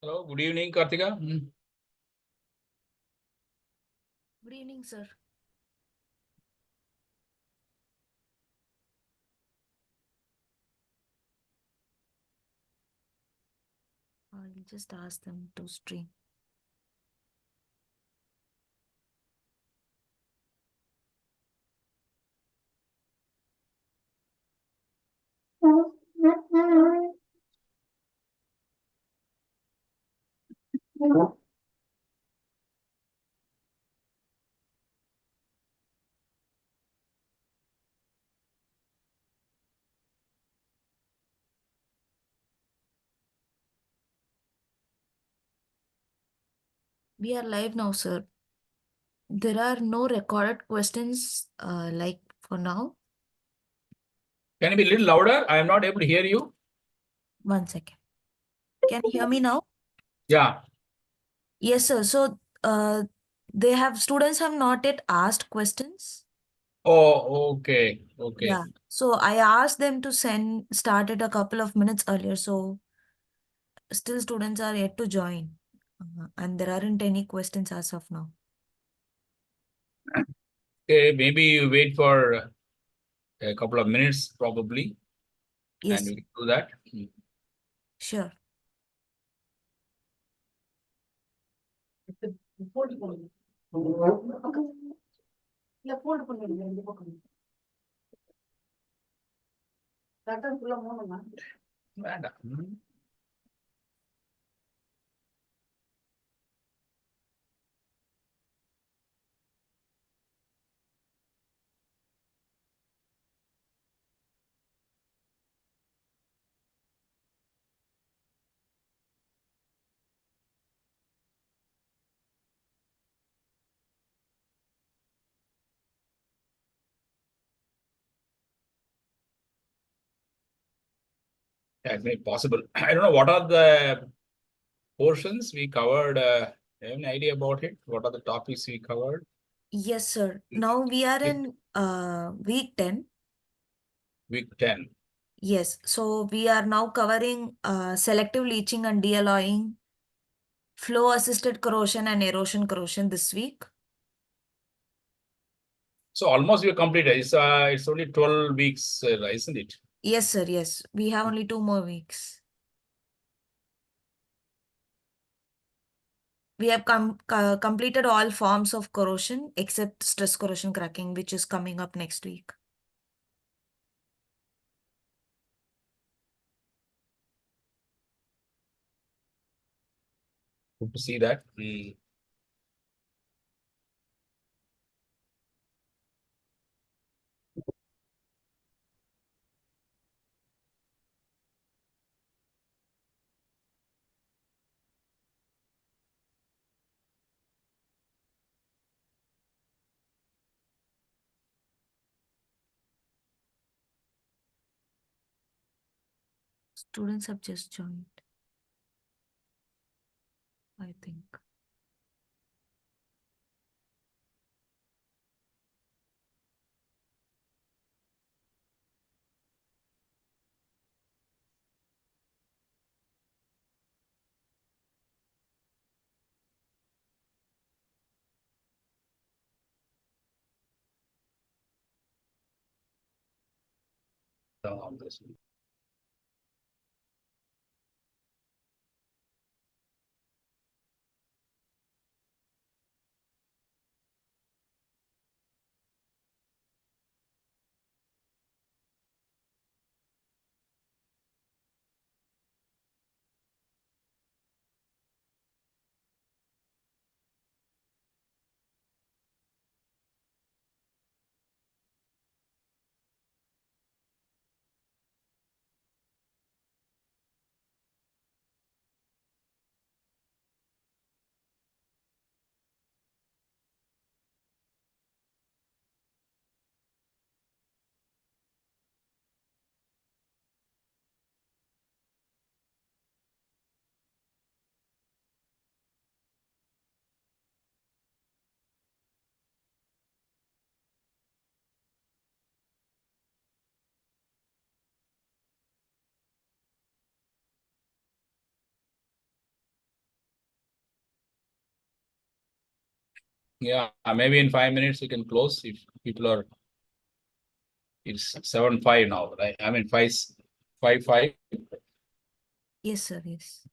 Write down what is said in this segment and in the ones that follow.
Hello, good evening, Kartika. Good evening, sir. I'll just ask them to stream. We are live now, sir. There are no recorded questions like for now. Can you be a little louder? I am not able to hear you. 1 second. Can you hear me now? Yeah. Yes, sir. So students have not yet asked questions. Oh, okay. Okay. Yeah. So I asked them to start it a couple of minutes earlier. So still students are yet to join. And there aren't any questions as of now. Okay, maybe you wait for a couple of minutes probably, and Yes, we can do that. sure. வேண்டாம். Yeah, it may be possible. I don't know what are the portions we covered. Do you have any idea about it? What are the topics we covered? Yes, sir. Now we are Week in week 10. week 10. Yes. So we are now covering selective leaching and dealloying, flow assisted corrosion and erosion corrosion this week. So almost we are completed. It's only 12 weeks, isn't it? Yes, sir. Yes. We have only 2 more weeks. We have completed all forms of corrosion except stress corrosion cracking, which is coming up next week. Good to see that. Students have just joined, I think. On this. Yeah, maybe in 5 minutes we can close if people are. It's 7:05 now, right? I mean 5:05. Yes, sir. Yes.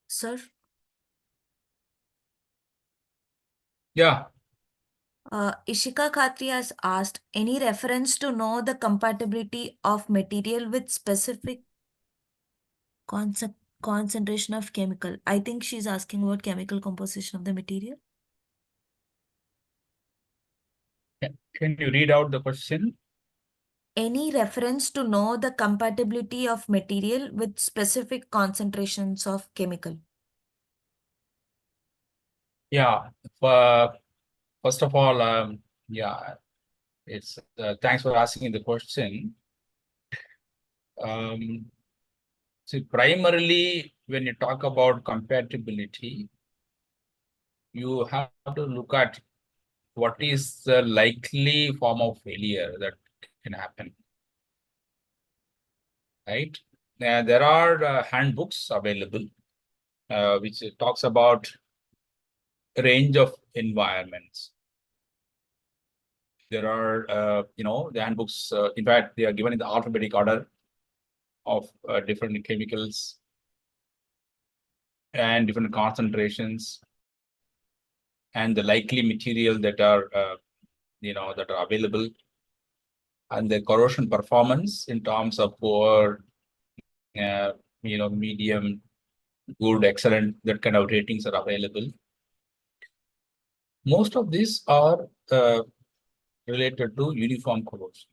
Sir, Yeah. Ishika Khatri has asked any reference to know the compatibility of material with specific concentration of chemical. I think she's asking about chemical composition of the material. Can you read out the question? Any reference to know the compatibility of material with specific concentrations of chemical. Yeah. First of all, yeah, it's thanks for asking the question. See, primarily, when you talk about compatibility, you have to look at what is the likely form of failure that can happen, right? There are handbooks available which talks about a range of environments. There are, the handbooks, in fact, they are given in the alphabetic order of different chemicals and different concentrations and the likely material that are, that are available, and the corrosion performance in terms of poor, medium, good, excellent, that kind of ratings are available. Most of these are related to uniform corrosion.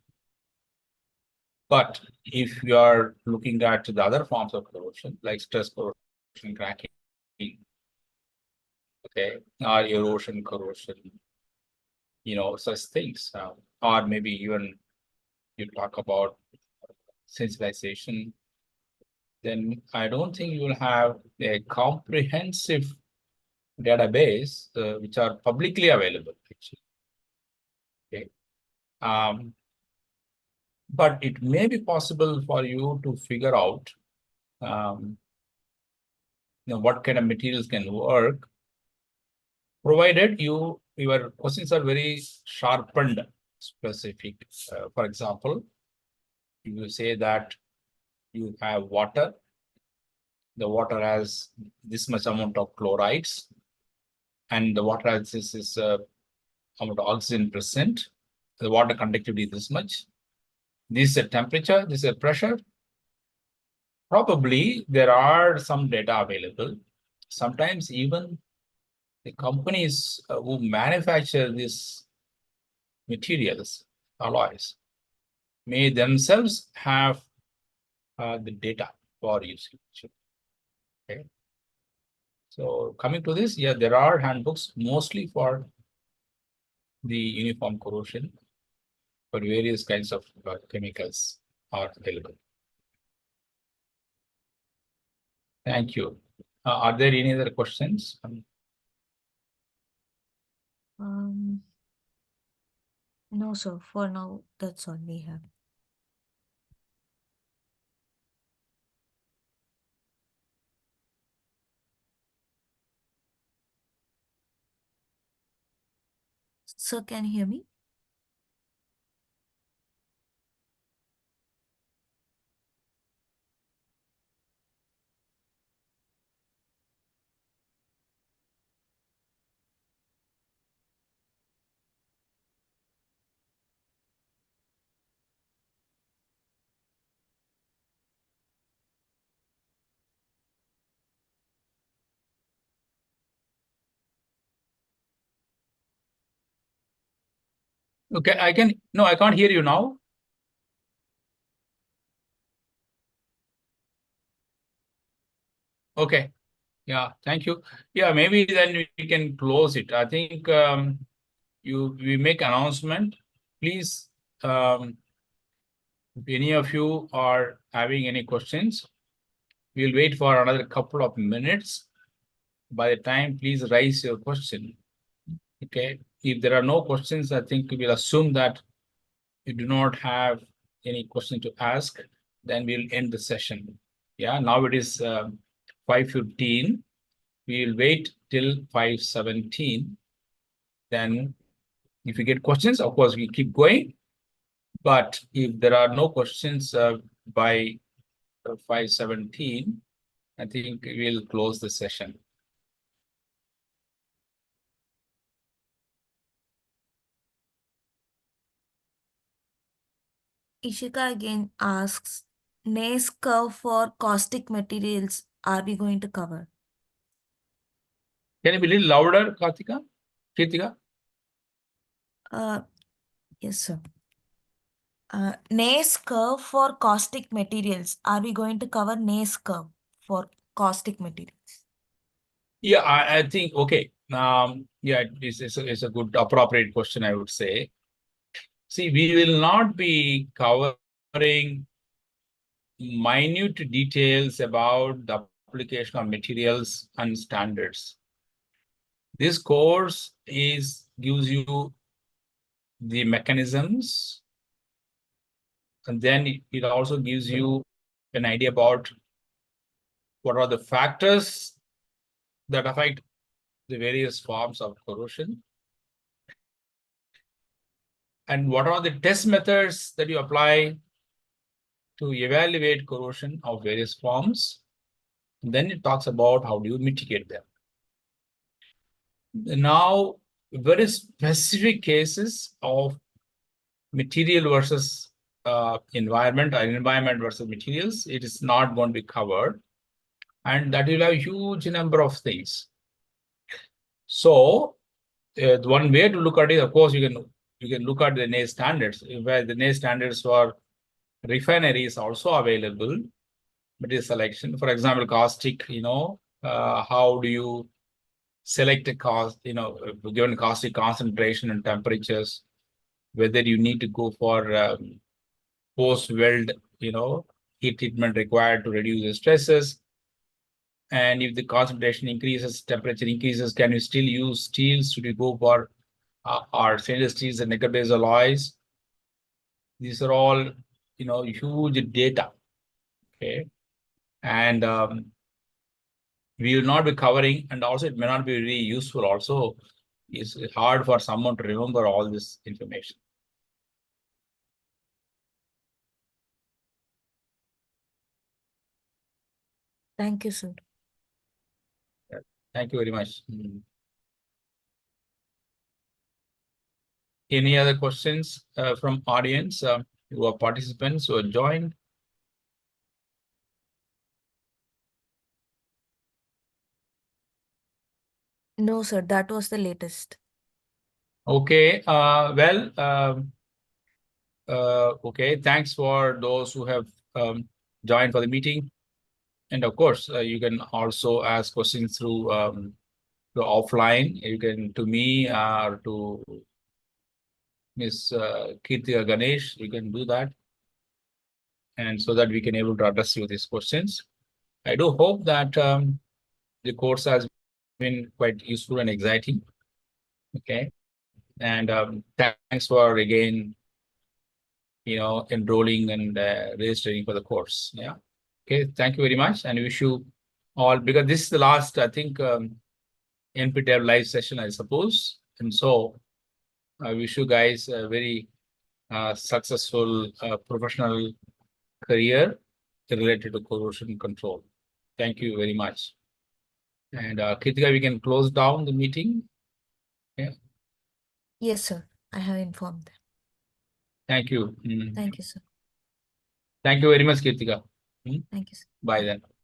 But if you are looking at the other forms of corrosion, like stress corrosion, cracking, okay, or erosion corrosion, such things, or maybe even you talk about sensitization, then I don't think you will have a comprehensive database which are publicly available, actually. Okay. But it may be possible for you to figure out what kind of materials can work, provided your questions are very sharpened, specific. For example, you say that you have water, the water has this much amount of chlorides, and the water has this amount of oxygen present, the water conductivity is this much, this is a temperature, this is a pressure. Probably there are some data available. Sometimes even the companies who manufacture these materials, alloys, may themselves have the data for usage. Okay. So coming to this, yeah, there are handbooks mostly for the uniform corrosion for various kinds of chemicals are available. Thank you. Are there any other questions? No, sir. For now, that's all we have. Sir, can you hear me? Okay, I can't hear you now. Okay. Yeah, thank you. Yeah, maybe then we can close it. I think we make announcement. Please, if any of you are having any questions, we'll wait for another couple of minutes. By the time, please raise your question. Okay. If there are no questions, I think we'll assume that you do not have any question to ask. Then we'll end the session. Yeah. Now it is 5:15. We will wait till 5:17. Then if you get questions, of course, we keep going. But if there are no questions by 5:17, I think we'll close the session. Ishika again asks, NACE curve for caustic materials, are we going to cover? Can you be a little louder, Kritika? Yes, sir. NACE curve for caustic materials. Are we going to cover NACE curve for caustic materials? Yeah, I think, okay. Yeah, it's a good, appropriate question, I would say. See, we will not be covering minute details about the application of materials and standards. This course gives you the mechanisms, and then it also gives you an idea about what are the factors that affect the various forms of corrosion, and what are the test methods that you apply to evaluate corrosion of various forms. And then it talks about how do you mitigate them. Now, very specific cases of material versus environment, or environment versus materials, it is not going to be covered. And that will have a huge number of things. So, one way to look at it, of course, you can look at the NACE standards, where the NACE standards for refinery is also available. Material selection, for example, caustic, how do you select a given caustic concentration and temperatures, whether you need to go for post-weld, heat treatment required to reduce the stresses. And if the concentration increases, temperature increases, can you still use steels? Should you go for our stainless steels and nickel-based alloys? These are all, huge data. Okay. And we will not be covering, and also it may not be really useful also. It's hard for someone to remember all this information. Thank you, sir. Thank you very much. Any other questions from audience who are participants who have joined? No, sir, that was the latest. Okay, okay, thanks for those who have joined for the meeting. And of course, you can also ask questions through the offline. You can to me or to Ms. Kirti Ganesh, you can do that. And so that we can able to address you these questions. I do hope that the course has been quite useful and exciting. Okay. And thanks for again, enrolling and registering for the course. Yeah. Okay. Thank you very much. And wish you all, because this is the last, I think, NPTEL live session, I suppose. And so I wish you guys a very successful professional career related to corrosion control. Thank you very much. And Kritika, we can close down the meeting. Yeah. Yes, sir. I have informed them. Thank you. Thank you, sir. Thank you very much, Kritika. Thank you, sir. Bye then.